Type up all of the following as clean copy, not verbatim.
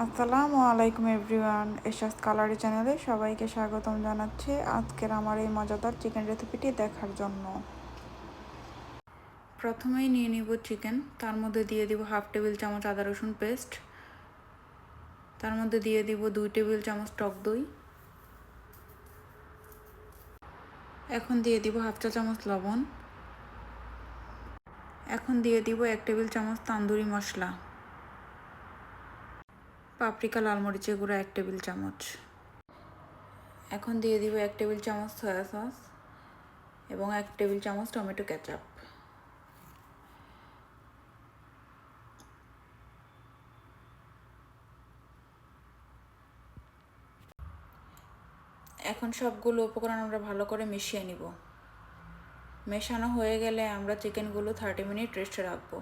আসসালামু আলাইকুম এভরিওয়ান, এশাস কালারি চ্যানেলে সবাইকে স্বাগতম জানাচ্ছি আজকের আমার এই মজাদার চিকেন রেসিপিটি দেখার জন্য। প্রথমেই নিয়ে নিব চিকেন, তার মধ্যে দিয়ে দিব 1/2 টেবিল চামচ আদা রসুন পেস্ট, তার মধ্যে দিয়ে দিব 2 টেবিল চামচ টক দই, এখন দিয়ে দিব 1/2 চা চামচ লবণ, এখন দিয়ে দিব 1 টেবিল চামচ তান্দুরি মশলা, পাপরিকা লাল মরিচের গুঁড়া 1 টেবিল চামচ, এখন দিয়ে দিব 1 টেবিল চামচ সয়া সস এবং 1 টেবিল চামচ টমেটো কেচাপ। এখন সবগুলো উপকরণ আমরা ভালো করে মিশিয়ে নিব। মেশানো হয়ে গেলে আমরা চিকেনগুলো 30 মিনিট রেস্টে রাখবো।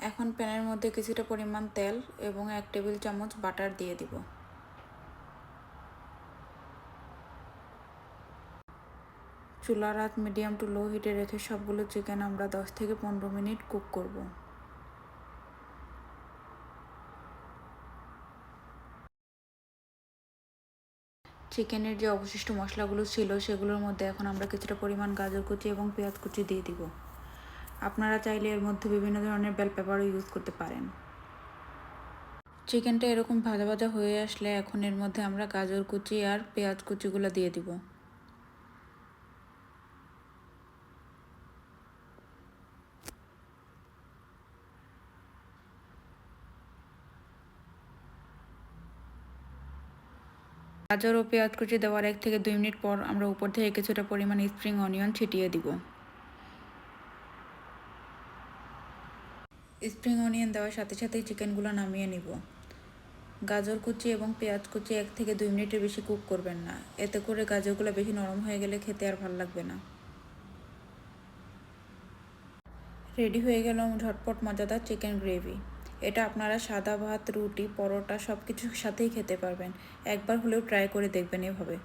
এখন প্যানের মধ্যে কিছুটা পরিমাণ তেল এবং 1 টেবিল চামচ বাটার দিয়ে দিব। চুলার আঁচ মিডিয়াম টু লো হিটে রেখে সবগুলো চিকেন আমরা 10 থেকে 15 মিনিট কুক করব। চিকেনের যে অবশিষ্ট মশলাগুলো ছিল সেগুলোর মধ্যে এখন আমরা কিছুটা পরিমাণ গাজর কুচি এবং পেঁয়াজ কুচি দিয়ে দিব। আপনারা চাইলে এর মধ্যে বিভিন্ন ধরনের বেল পেপারও ইউজ করতে পারেন। চিকেনটা এরকম ভাজা ভাজা হয়ে আসলে এখন এর মধ্যে আমরা গাজর কুচি আর পেঁয়াজ কুচিগুলো দিয়ে দিব। গাজর ও পেঁয়াজ কুচি দেওয়ার 1 থেকে 2 মিনিট পর আমরা উপর থেকে কিছুটা পরিমাণ স্প্রিং অনিয়ন ছিটিয়ে দিব। স্প্রিং অনিয়ন দেওয়ার সাথে সাথেই চিকেনগুলো নামিয়ে নিব। গাজর কুচি এবং পেঁয়াজ কুচি 1 থেকে 2 মিনিটের বেশি কুক করবেন না, এতে করে গাজরগুলো বেশি নরম হয়ে গেলে খেতে আর ভালো লাগবে না। রেডি হয়ে গেল ঝটপট মজাদার চিকেন গ্রেভি। এটা আপনারা সাদা ভাত, রুটি, পরোটা সব কিছুর সাথেই খেতে পারবেন। একবার হলেও ট্রাই করে দেখবেন এভাবে।